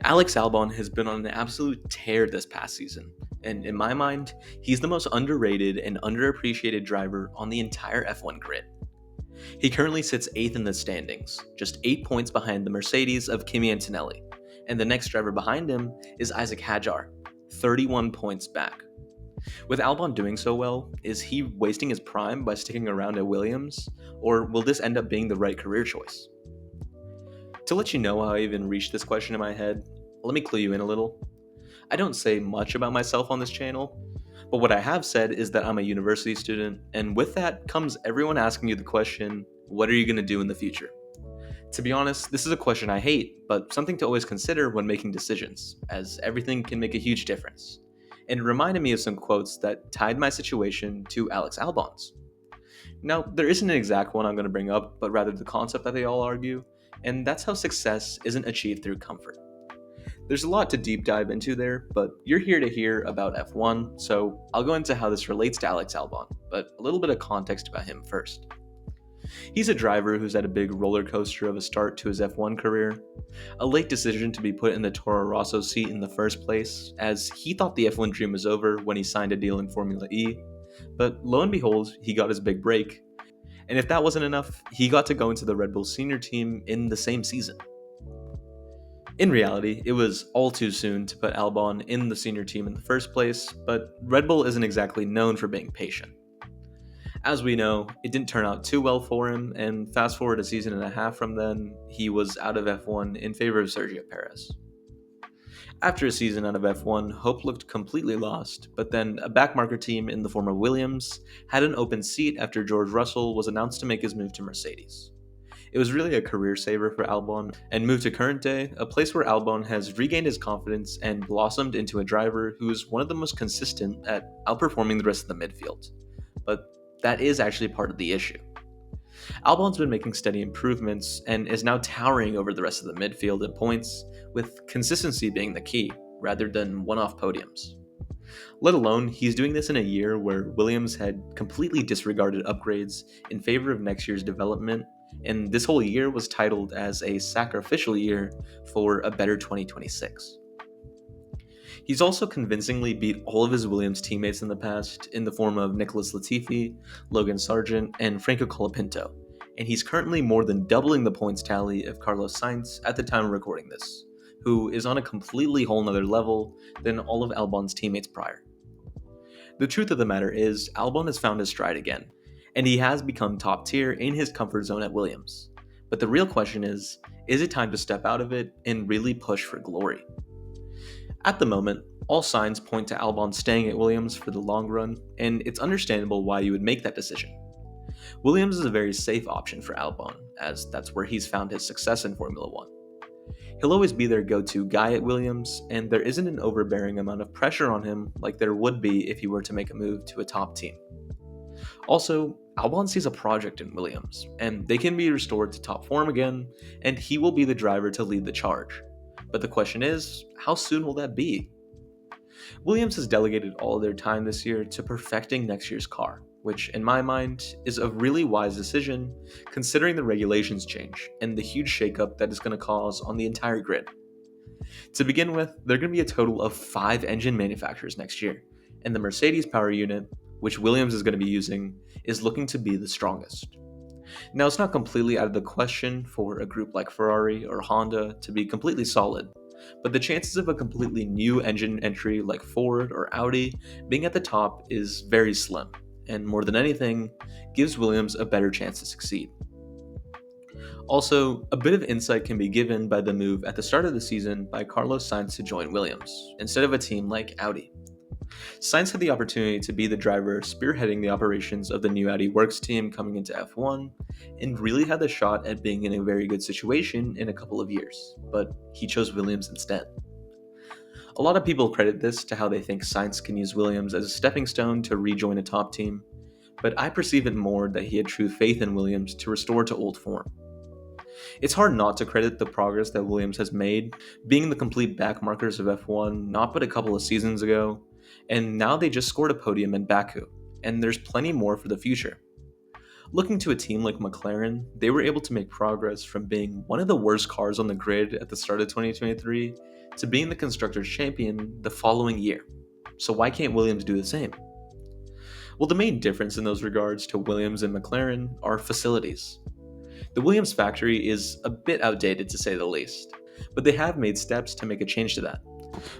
Alex Albon has been on an absolute tear this past season, and in my mind, he's the most underrated and underappreciated driver on the entire F1 grid. He currently sits 8th in the standings, just 8 points behind the Mercedes of Kimi Antonelli, and the next driver behind him is Isaac Hadjar, 31 points back. With Albon doing so well, is he wasting his prime by sticking around at Williams, or will this end up being the right career choice? To let you know how I even reached this question in my head, let me clue you in a little. I don't say much about myself on this channel, but what I have said is that I'm a university student, and with that comes everyone asking you the question, what are you going to do in the future? To be honest, this is a question I hate, but something to always consider when making decisions, as everything can make a huge difference. And it reminded me of some quotes that tied my situation to Alex Albon's. Now, there isn't an exact one I'm going to bring up, but rather the concept that they all argue, and that's how success isn't achieved through comfort. There's a lot to deep dive into there, but you're here to hear about F1, so I'll go into how this relates to Alex Albon, but a little bit of context about him first. He's a driver who's had a big roller coaster of a start to his F1 career, a late decision to be put in the Toro Rosso seat in the first place, as he thought the F1 dream was over when he signed a deal in Formula E, but lo and behold, he got his big break. And if that wasn't enough, he got to go into the Red Bull senior team in the same season. In reality, it was all too soon to put Albon in the senior team in the first place, but Red Bull isn't exactly known for being patient. As we know, it didn't turn out too well for him, and fast forward a season and a half from then, he was out of F1 in favor of Sergio Perez. After a season out of F1, hope looked completely lost, but then a backmarker team in the form of Williams had an open seat after George Russell was announced to make his move to Mercedes. It was really a career saver for Albon, and moved to current day, a place where Albon has regained his confidence and blossomed into a driver who is one of the most consistent at outperforming the rest of the midfield. But that is actually part of the issue. Albon's been making steady improvements and is now towering over the rest of the midfield in points, with consistency being the key, rather than one-off podiums. Let alone, he's doing this in a year where Williams had completely disregarded upgrades in favor of next year's development, and this whole year was titled as a sacrificial year for a better 2026. He's also convincingly beat all of his Williams teammates in the past in the form of Nicholas Latifi, Logan Sargent, and Franco Colapinto, and he's currently more than doubling the points tally of Carlos Sainz at the time of recording this, who is on a completely whole nother level than all of Albon's teammates prior. The truth of the matter is, Albon has found his stride again, and he has become top tier in his comfort zone at Williams. But the real question is it time to step out of it and really push for glory? At the moment, all signs point to Albon staying at Williams for the long run, and it's understandable why you would make that decision. Williams is a very safe option for Albon, as that's where he's found his success in Formula 1. He'll always be their go-to guy at Williams, and there isn't an overbearing amount of pressure on him like there would be if he were to make a move to a top team. Also, Albon sees a project in Williams, and they can be restored to top form again, and he will be the driver to lead the charge. But the question is, how soon will that be? Williams has delegated all of their time this year to perfecting next year's car, which in my mind is a really wise decision considering the regulations change and the huge shakeup that it's going to cause on the entire grid. To begin with, there are going to be a total of 5 engine manufacturers next year, and the Mercedes power unit, which Williams is going to be using, is looking to be the strongest. Now, it's not completely out of the question for a group like Ferrari or Honda to be completely solid, but the chances of a completely new engine entry like Ford or Audi being at the top is very slim, and more than anything, gives Williams a better chance to succeed. Also, a bit of insight can be given by the move at the start of the season by Carlos Sainz to join Williams, instead of a team like Audi. Sainz had the opportunity to be the driver spearheading the operations of the new Audi Works team coming into F1, and really had the shot at being in a very good situation in a couple of years, but he chose Williams instead. A lot of people credit this to how they think Sainz can use Williams as a stepping stone to rejoin a top team, but I perceive it more that he had true faith in Williams to restore to old form. It's hard not to credit the progress that Williams has made, being the complete backmarkers of F1 not but a couple of seasons ago, and now they just scored a podium in Baku, and there's plenty more for the future. Looking to a team like McLaren, they were able to make progress from being one of the worst cars on the grid at the start of 2023 to being the Constructors' Champion the following year. So why can't Williams do the same? Well, the main difference in those regards to Williams and McLaren are facilities. The Williams factory is a bit outdated to say the least, but they have made steps to make a change to that,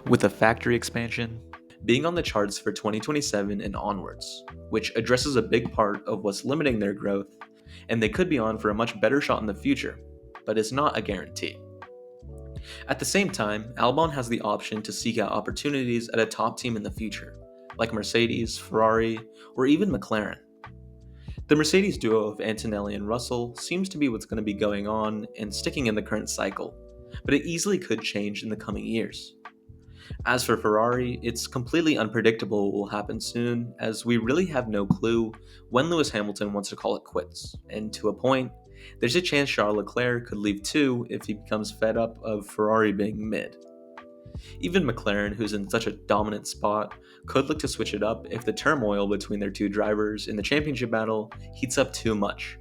with a factory expansion being on the charts for 2027 and onwards, which addresses a big part of what's limiting their growth, and they could be on for a much better shot in the future, but it's not a guarantee. At the same time, Albon has the option to seek out opportunities at a top team in the future, like Mercedes, Ferrari, or even McLaren. The Mercedes duo of Antonelli and Russell seems to be what's going to be going on and sticking in the current cycle, but it easily could change in the coming years. As for Ferrari, it's completely unpredictable what will happen soon, as we really have no clue when Lewis Hamilton wants to call it quits, and to a point, there's a chance Charles Leclerc could leave too if he becomes fed up of Ferrari being mid. Even McLaren, who's in such a dominant spot, could look to switch it up if the turmoil between their two drivers in the championship battle heats up too much.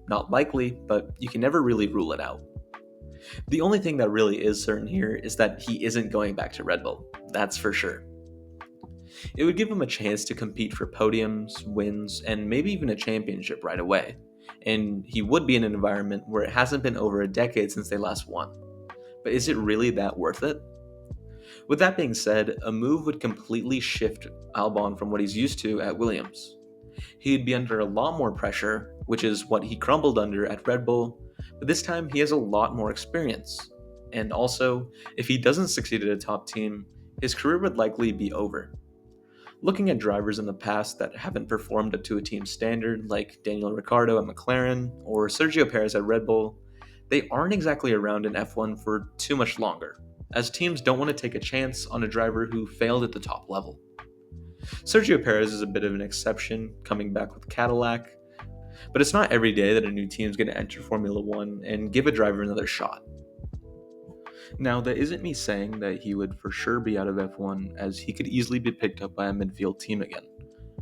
Not likely, but you can never really rule it out. The only thing that really is certain here is that he isn't going back to Red Bull, that's for sure. It would give him a chance to compete for podiums, wins, and maybe even a championship right away, and he would be in an environment where it hasn't been over a decade since they last won. But is it really that worth it? With that being said, a move would completely shift Albon from what he's used to at Williams. He'd be under a lot more pressure, which is what he crumbled under at Red Bull, but this time he has a lot more experience. And also, if he doesn't succeed at a top team, his career would likely be over. Looking at drivers in the past that haven't performed up to a team standard, like Daniel Ricciardo at McLaren or Sergio Perez at Red Bull, they aren't exactly around in F1 for too much longer, as teams don't want to take a chance on a driver who failed at the top level. Sergio Perez is a bit of an exception, coming back with Cadillac, but it's not every day that a new team is going to enter Formula One and give a driver another shot. Now, that isn't me saying that he would for sure be out of F1, as he could easily be picked up by a midfield team again,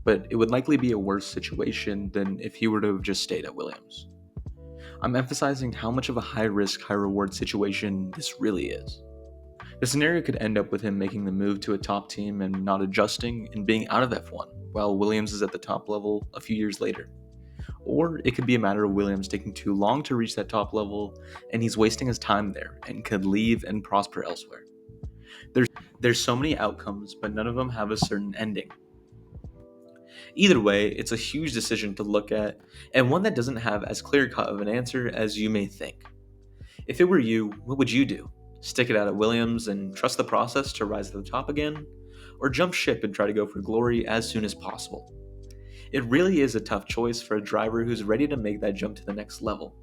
but it would likely be a worse situation than if he were to have just stayed at Williams. I'm emphasizing how much of a high risk, high reward situation this really is. The scenario could end up with him making the move to a top team and not adjusting and being out of F1, while Williams is at the top level a few years later. Or it could be a matter of Williams taking too long to reach that top level and he's wasting his time there and could leave and prosper elsewhere. There's so many outcomes, but none of them have a certain ending. Either way, it's a huge decision to look at, and one that doesn't have as clear-cut of an answer as you may think. If it were you, what would you do? Stick it out at Williams and trust the process to rise to the top again? Or jump ship and try to go for glory as soon as possible? It really is a tough choice for a driver who's ready to make that jump to the next level.